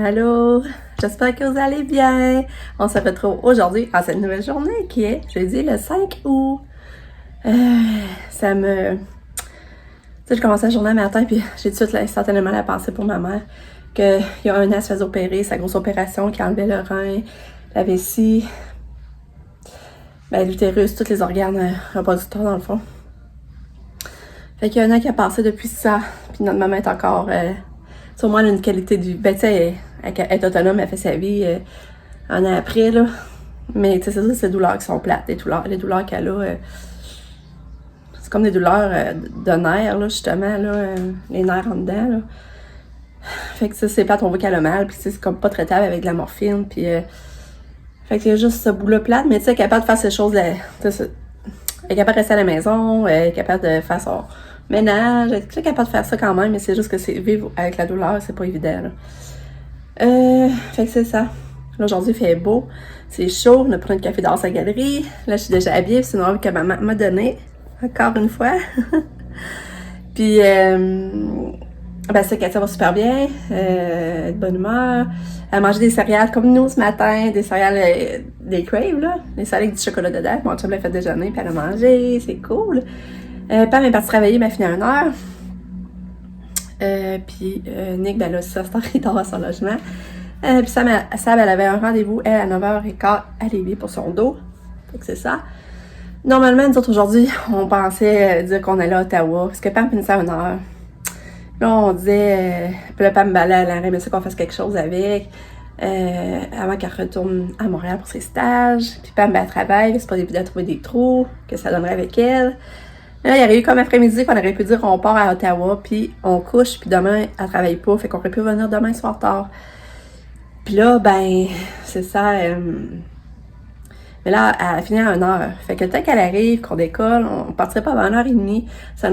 Allô, j'espère que vous allez bien. On se retrouve aujourd'hui à cette nouvelle journée qui est jeudi le 5 août. Tu sais, je commençais la journée matin puis j'ai tout de suite instantanément la pensée pour ma mère qu'il y a un an, elle se faisait opérer, sa grosse opération qui enlevait le rein, la vessie, l'utérus, tous les organes reproducteurs dans le fond. Fait qu'il y a un an qui a passé depuis ça, puis notre maman est encore... au moins, elle a une qualité du... tu sais, elle est autonome, elle fait sa vie un an après, là. Mais, tu sais, c'est ça, ces douleurs qui sont plates. Les douleurs qu'elle a, c'est comme des douleurs de nerfs, là, justement, là. Les nerfs en dedans, là. Fait que, ça, c'est plate, on voit qu'elle a mal, puis c'est comme pas traitable avec de la morphine, puis... fait qu'il y a juste ce bout-là plate, mais tu sais, elle est capable de faire ces choses-là. Elle est capable de rester à la maison, elle est capable de faire son ménage, elle est capable de faire ça quand même, mais c'est juste que c'est vivre avec la douleur, c'est pas évident, là. Fait que c'est ça. Là, aujourd'hui, il fait beau, c'est chaud, on a pris un café dans sa galerie. Là, je suis déjà habillée, c'est une robe que maman m'a donnée, encore une fois. Puis, Katia va super bien, de bonne humeur. Elle a mangé des céréales comme nous ce matin, des céréales, des Crave, là, des céréales avec du chocolat dedans. Mon chum l'a fait déjeuner, puis elle a mangé, c'est cool. Pam est partie travailler, elle a fini à 1h. Puis Nick, là, ça, il dort à son logement. Puis Sam, elle avait un rendez-vous, elle, à 9h15 à Lévis pour son dos. Fait que c'est ça. Normalement, nous autres, aujourd'hui, on pensait dire qu'on allait à Ottawa, parce que Pam finissait à 1h. Là, on disait, puis là, Pam, elle aimerait ça qu'on fasse quelque chose avec, avant qu'elle retourne à Montréal pour ses stages. Puis Pam, elle travaille, c'est pas évident de trouver des trous, que ça donnerait avec elle. Là, il y aurait eu comme après-midi qu'on aurait pu dire on part à Ottawa, puis on couche, puis demain, elle travaille pas, fait qu'on aurait pu venir demain soir tard. Puis là, c'est ça. Mais là, elle a fini à 1h. Fait que le temps qu'elle arrive, qu'on décolle, on partirait pas avant 1h30.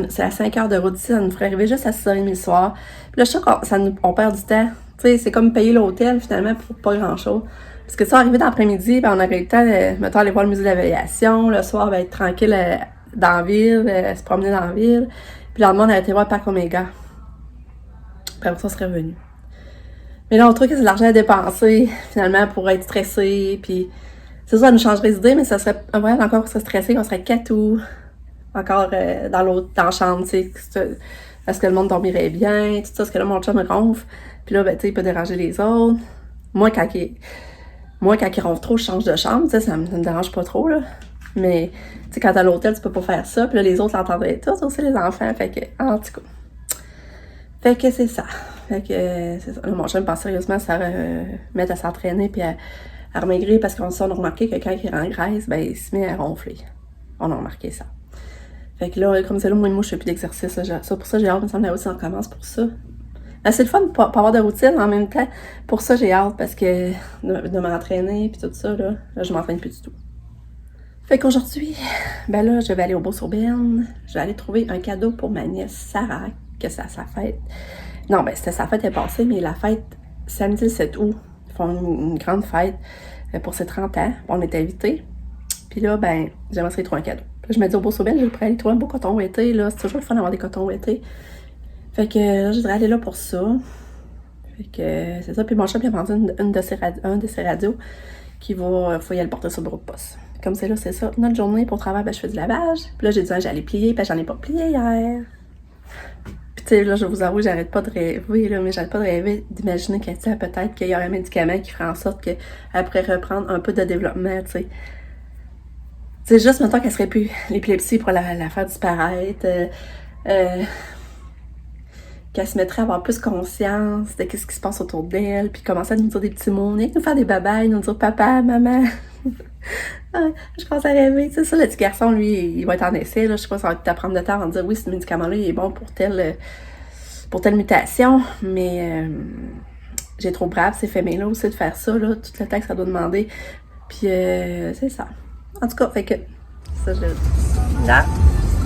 C'est à 5 heures de route ici, ça nous ferait arriver juste à 6h30 le soir. Puis là, je sais qu'on perd du temps. Tu sais, c'est comme payer l'hôtel, finalement, pour pas grand-chose. Parce que ça, arrivé dans l'après-midi, on aurait eu le temps de, mettons, aller voir le musée de l'aviation. Le soir, être tranquille dans la ville, se promener dans la ville. Puis le lendemain, on aurait été voir Parc Omega. Puis après ça, on serait revenu. Mais là, on trouve que c'est de l'argent à dépenser, finalement, pour être stressé. Puis c'est ça nous changerait d'idée, mais ça serait un voyage encore pour se stresser, on serait catou, encore dans la chambre, tu sais, est-ce que le monde dormirait bien, tout ça, parce que là, mon chum me ronfle. Puis là, tu sais, il peut déranger les autres. Moi, quand il ronfle trop, je change de chambre, tu sais, ça me dérange pas trop, là. Mais, tu sais, quand t'es à l'hôtel, tu peux pas faire ça. Puis là, les autres l'entendraient tous, aussi les enfants. Fait que, en tout cas. Fait que c'est ça. Fait que, c'est ça. Là, mon chum pense sérieusement à mettre à s'entraîner puis à remaigrir parce qu'on a remarqué que quand il engraisse, il se met à ronfler. On a remarqué ça. Fait que là, comme c'est là, moi, je fais plus d'exercice. Ça, pour ça, j'ai hâte, il me semble, aussi, on commence pour ça. C'est le fun pour avoir de routine en même temps. Pour ça, j'ai hâte parce que de m'entraîner puis tout ça, là je m'entraîne plus du tout. Fait qu'aujourd'hui, là, je vais aller au Beau-sur-Berne. Je vais aller trouver un cadeau pour ma nièce Sarah, que c'est sa fête. Non, c'était sa fête, elle est passée, mais la fête, samedi le 7 août, ils font une grande fête pour ses 30 ans. On est invités. Puis là, j'aimerais ça y trouver un cadeau. Puis là, je me dis au Beau-sur-Berne, je pourrais aller trouver un beau coton ouaté, là. C'est toujours le fun d'avoir des cotons ouatés. Fait que là, je voudrais aller là pour ça. Fait que c'est ça. Puis mon chum, il a vendu un de ses radios qui va, faut y aller porter sur le bureau de poste. Comme c'est là, c'est ça. Notre journée pour travail, je fais du lavage. Puis là, j'ai dit, j'allais plier, puis j'en ai pas plié hier. Puis tu sais, là, je vous avoue, j'arrête pas de rêver, là, mais j'arrête pas de rêver d'imaginer que, tu sais, peut-être qu'il y aurait un médicament qui ferait en sorte qu'elle pourrait reprendre un peu de développement, tu sais. C'est juste, maintenant qu'elle serait plus l'épilepsie pour la faire disparaître, qu'elle se mettrait à avoir plus conscience de ce qui se passe autour d'elle, puis commencer à nous dire des petits mots, nous faire des babayes, nous dire papa, maman. Je commence à rêver, tu sais, ça, le petit garçon, lui, il va être en essai, là, je sais pas, ça va peut-être prendre de temps à dire, oui, ce médicament-là, il est bon pour telle mutation, mais j'ai trop brave, ces femmes-là aussi, de faire ça, là, tout le temps que ça doit demander, puis c'est ça. En tout cas, fait que, ça, là,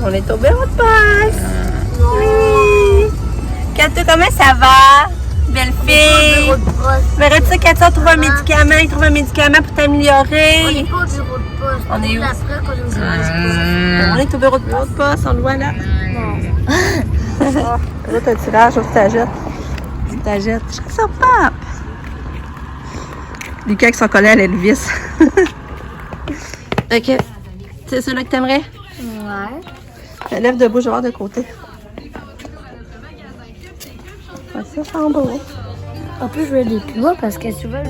on est au bureau de poste! Oui! Kato, comment ça va? Belle fille! Verrais-tu, Katia, trouve un médicament? Il trouve un médicament pour t'améliorer? On n'est pas au bureau de poste. On est où? Après, quand on On est au bureau de poste, on le voit là. Là, t'as un tirage, tu t'ajettes. Tu t'ajettes. Je trouve ça pop! Lucas qui sont collés à l'Elvis. Ok. C'est ceux-là que t'aimerais? Ouais. Lève debout, je vais voir de côté. Ouais, ça sent beau. En plus, je veux des plus bas parce que souvent,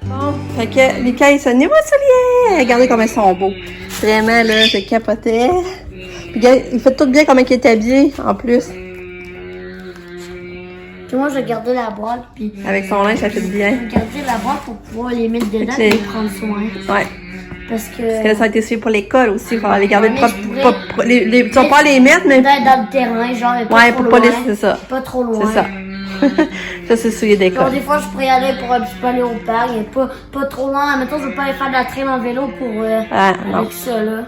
Bon, fait que Lucas, il s'est niveau souliers. Regardez comment ils sont beaux. Vraiment, là, je capotais. Puis, il fait tout bien comment il est habillé, en plus. puis moi, je vais garder la boîte, puis Avec son linge, ça fait bien. je vais garder la boîte pour pouvoir les mettre dedans Ok. et les prendre soin. Ouais. Parce que... Parce que là, ça a été suivi pour l'école aussi. Il faut les garder Ouais, mais propres. je pourrais- Tu vas pas les mettre, mais. Peut-être dans le terrain, genre, mais pas Ouais, trop pour pas loin. les. C'est ça. Pas trop loin. C'est ça. Ça, c'est souillé Genre, d'école. des fois, je pourrais y aller pour un petit peu aller au parc, mais pas trop loin. Mettons, je veux pas aller faire de la traîne en vélo pour Ah, non. avec ça, là.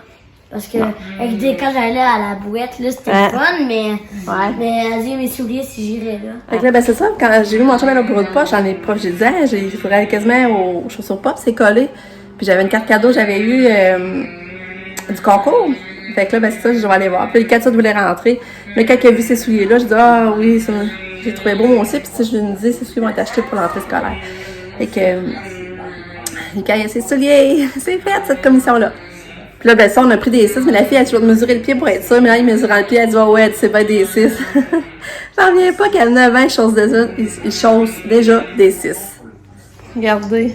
Parce que avec des quand j'allais à la bouette, là, c'était Ouais. fun, mais Ouais. j'ai mes souliers si j'irais là. Fait que là, ben c'est ça, quand j'ai vu mon chum aller au bureau de poche, j'en ai prof, j'ai dit, ah, il faudrait aller quasiment aux chaussures pop, c'est collé. Puis j'avais une carte cadeau, j'avais eu du concours. Fait que là, ben c'est ça, je vais aller voir. Puis les 4 voulaient rentrer. Mais quand il a vu ces souliers-là, j'ai dit, ah oui, ça, j'ai trouvé beau moi aussi. Puis tu sais, je lui disais, ces souliers vont être achetés pour l'entrée scolaire. Fait que, quand il y a ses souliers, c'est fait cette commission-là. Puis là, ben ça, on a pris des 6, mais la fille, elle a toujours mesuré le pied pour être ça. Mais là, il mesurant le pied, elle dit, oh ouais, c'est pas des 6. J'en reviens pas qu'elle a 9 ans, il chose déjà des 6. Regardez.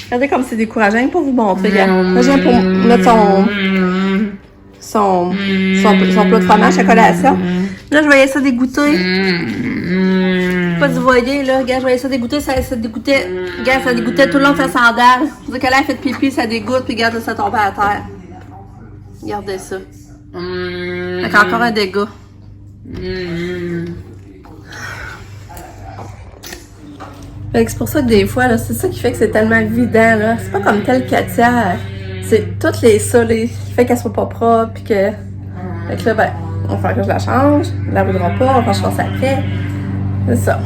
Regardez comme c'est décourageant pour vous montrer. Là, j'ai pour mettre son plat de fromage à collation. Là, je voyais ça dégoûter. Pas du voyer, là. Regarde, je voyais ça dégoûter. Ça dégoûtait. Regarde, ça dégoûtait tout le long de sa sandale. Je dis que là, elle fait pipi, ça dégoûte, puis regarde, là, ça tombait à terre. Regardez ça. Fait encore un dégât. Fait que c'est pour ça que des fois, là, c'est ça qui fait que c'est tellement vidant, là. C'est pas comme tel Katia. C'est toutes les solés qui fait qu'elle soit pas propre, puis que... Fait que là, ben, on va faire que je la change. Elle la voudra pas, on va changer après. C'est ça.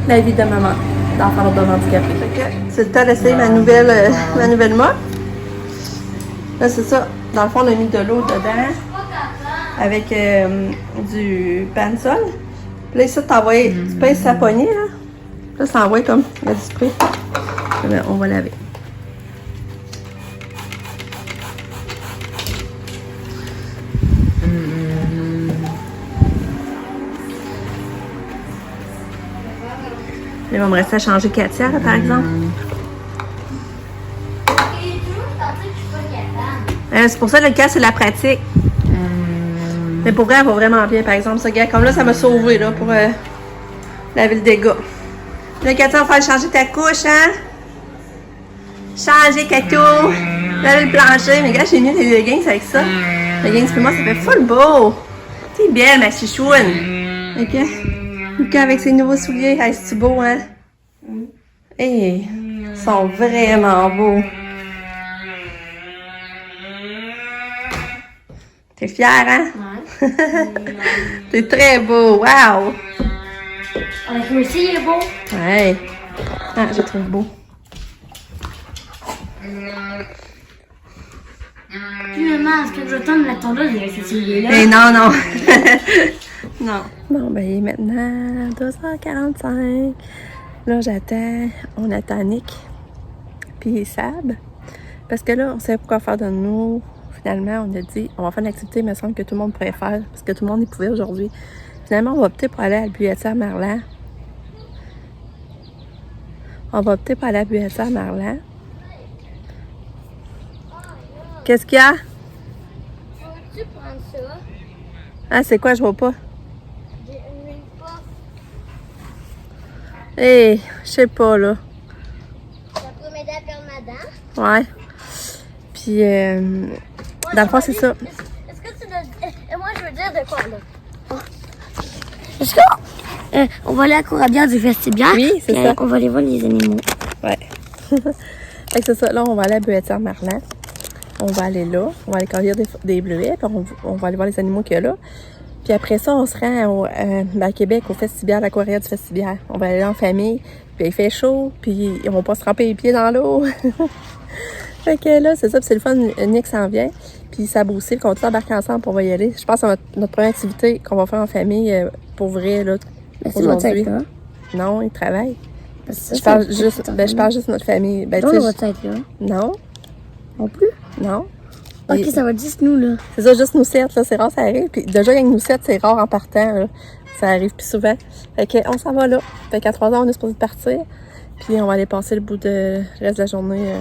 La vie de maman, d'enfant de handicapé. Fait que c'est le temps d'essayer ma nouvelle mop. Là, c'est ça. Dans le fond, on a mis de l'eau dedans. Avec du pansol. Puis là, ici, tu pèses sa poignée, là. Là, ça envoie comme la spray. Là, on va laver. Là, il va me rester à changer Katia, là, par exemple. C'est pour ça que le cas, c'est la pratique. Mais pour vrai, elle va vraiment bien, par exemple. Ça, gars, comme là, ça m'a sauvé, là, pour laver le dégât. Là, Katia, on va faire changer ta couche, hein? Changer, Kato! Laver le plancher. Mais gars, j'ai mis des leggings avec ça. Les leggings, pour moi, ça fait full beau. T'es belle, ma chichoune. Ok? Lucas, avec ses nouveaux souliers, hey, c'est beau, hein? Hey, ils sont vraiment beaux. T'es fière, hein? Ouais. T'es très beau, wow! Avec moi aussi, il est beau. Ouais. Ah, je trouve beau. Puis maman, est-ce que je vais tendre la tondeuse avec ce soulier-là? Mais non, non. Non. Bon, ben, il est maintenant 2h45. Là, on attend Nick. Puis Sab. Parce que là, on savait pas quoi faire de nous. Finalement, on a dit, on va faire une activité, il me semble que tout le monde pourrait faire. Parce que tout le monde y pouvait aujourd'hui. Finalement, on va opter pour aller à la buveterie à Marlan. On va opter pour aller à la buveterie à Marlan. Qu'est-ce qu'il y a? Peux-tu prendre ça? Ah, c'est quoi? Je vois pas. J'ai une pas. Hé, je sais pas, là. Ça peut m'aider à perdre ma dent? Ouais. Puis, dans le fond, c'est ça. Est-ce que tu dois... Et moi, je veux dire de quoi, là? Est-ce que... on va aller à la cour à bière du vestibuaire? Oui, c'est ça. On va aller voir les animaux. Ouais. Fait que c'est ça. Là, on va aller à la buveterie Marlan. On va aller là. On va aller cueillir des bleuets. Puis on va aller voir les animaux qu'il y a là. Puis après ça, on se rend à Québec, au Festibiaire, l'aquarium du Festibiaire. On va aller en famille. Puis il fait chaud. Puis on va pas se tremper les pieds dans l'eau. Fait que là, c'est ça, puis c'est le fun, Nick s'en vient. Puis Sab aussi, on va embarquer ensemble, pour on va y aller. Je pense que c'est notre première activité qu'on va faire en famille, pour vrai, là, aujourd'hui. Non, il travaille. Je parle juste de notre famille. Ben, non, on va être là. Non. Non plus? Non. Ok, ça va être juste nous, là. C'est ça, juste nous 7, là, c'est rare, ça arrive. Puis déjà, avec nous 7, c'est rare en partant, là. Ça arrive plus souvent. Fait qu'on s'en va là. Fait qu'à 3 heures, on est supposé partir. Puis on va aller passer le reste de la journée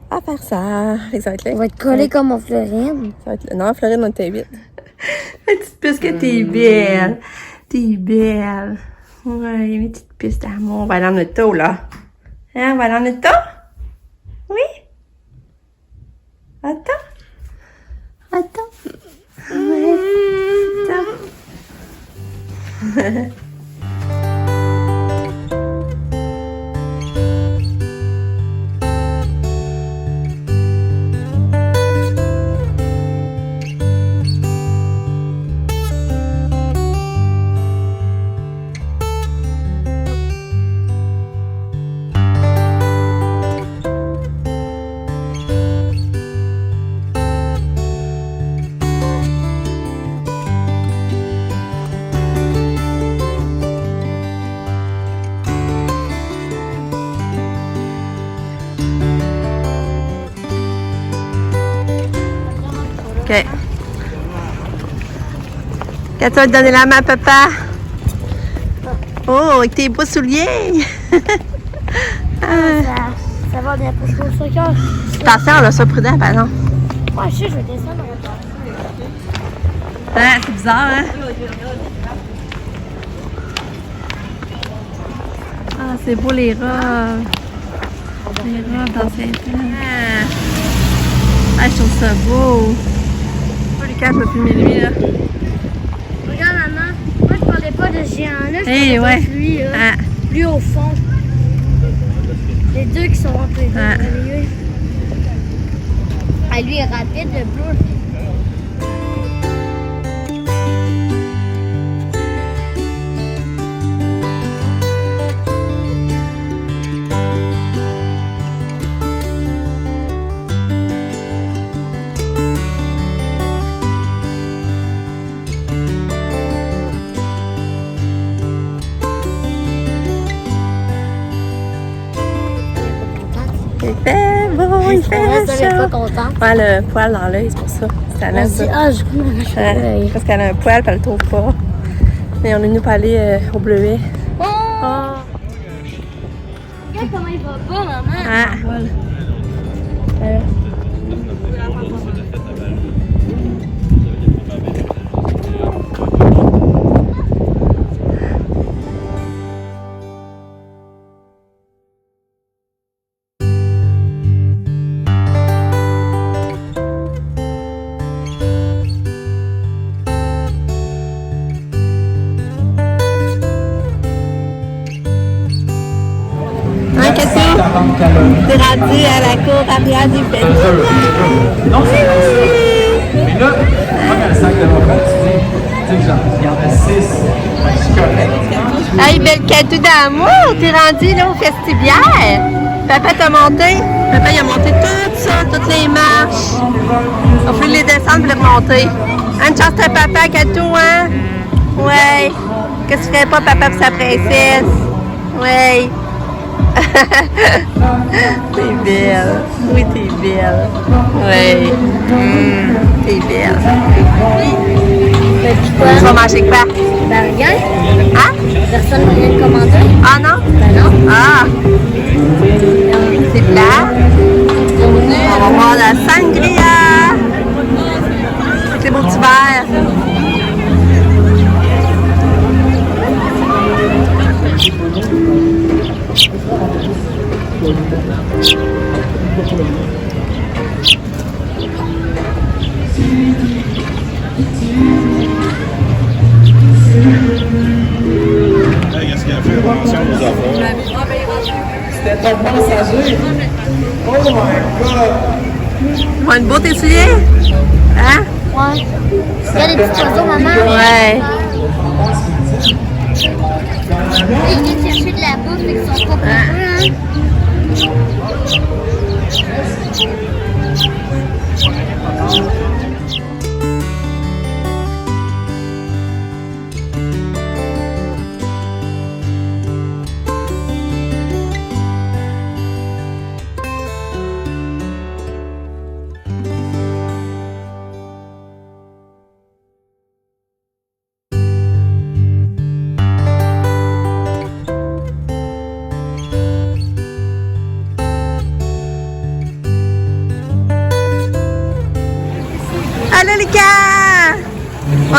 à faire ça. Fait que ça va être là. On va être collés comme en Floride. Ça va être... Non, en Floride, on était 8. Petite puce que t'es belle. T'es belle. Ouais, mes petites puces d'amour. On va aller en auto, là. Hein, on va aller en auto? Oui? Attends. Ouais. Attends. OK. Quand tu vas te donner la main à papa? Oh, avec tes beaux souliers! Ça va bien plus chaud au cœur. Attention, là, sois prudent, ben non. Ouais, je sais, je vais descendre. Hein, c'est bizarre, hein? Ah, c'est beau les robes. Les robes dans ces temps. Ah, je trouve ça beau. Lucas, je vais filmer lui, là. Regarde, maman. Moi, je parlais pas de ce géant-là. Je Hey, parlais ouais. de lui, là. Ah. Lui au fond. Les deux qui sont entre les deux. Ah. Ah, lui est rapide, le bleu. Il fait beau, il fait pas chaud. contente. Ouais, le poil dans l'œil, c'est pour ça. C'est à Elle se dit, ah, je peux m'arracher. parce qu'elle a un poil, puis elle le trouve pas. Mais on est venu pas aller au bleuet. Oh! Oh. Regarde comment il va pas, maman. Ah. Hein, Katou? T'es rendu à la cour arrière du festival. Non, c'est mais là, moi, dans le sac de mon frère, tu sais que il y en a 6. Je suis correct. Hey, belle Katou d'amour, t'es rendu là au vestibuaire. Papa t'a monté. Papa, il a monté tout ça, toutes les marches. On peut les descendre et les remonter. Une chance de papa, Katou, hein? Ouais. Qu'est-ce que tu ferais pas, papa, pour sa princesse? Ouais. T'es belle. Oui, t'es belle. Oui. T'es belle. Tu vas manger quoi? Ben, rien. Hein? Personne ne vient de commander. Ah non? Ben non. Ah! C'est plat. On va boire la sangria. Avec les beaux petits verres. Qu'est-ce qu'il a fait? Attention aux affaires. C'était ton passager. Oh my god. Prends une botte essuyée? Hein? Ouais. Regarde les petits oiseaux, maman. Ouais. Ils viennent chercher de la bouffe et qu'ils sont pas contents, hein.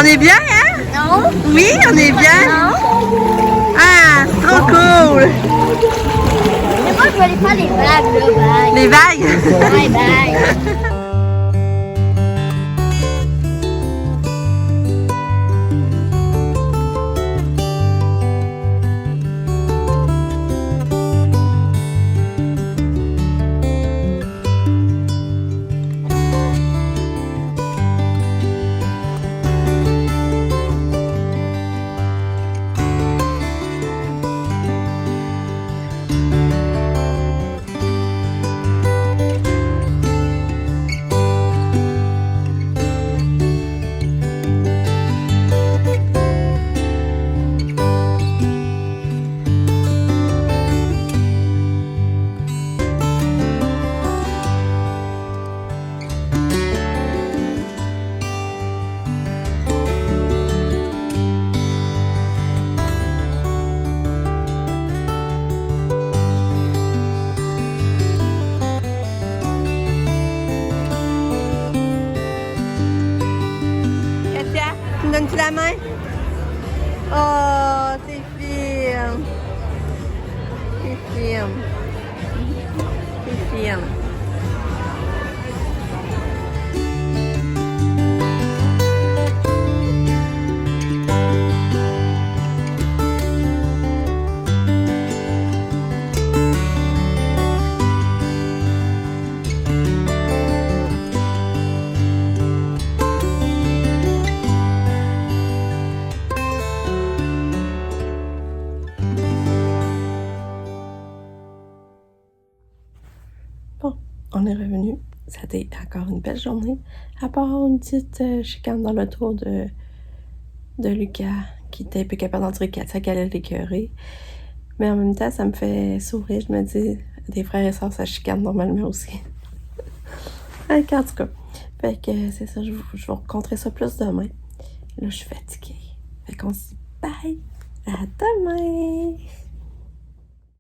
On est bien, hein? Non. Oui, on est bien. Non. Ah, c'est trop cool. Mais moi, je vais aller faire les vagues, là. Bye. Les vagues. Bye, bye. Katia, tu me donnes-tu la main? Oh, t'es fine. T'es fine. T'es fine. Bon, on est revenu. Ça a été encore une belle journée. À part une petite chicane dans le tour de Lucas, qui était plus capable d'entrer Katia, qu'elle allait l'écœurer. Mais en même temps, ça me fait sourire. Je me dis, des frères et sœurs, ça chicane normalement aussi. En tout cas, fait que c'est ça, je vous raconterai ça plus demain. Là, je suis fatiguée. Fait qu'on se dit bye, à demain!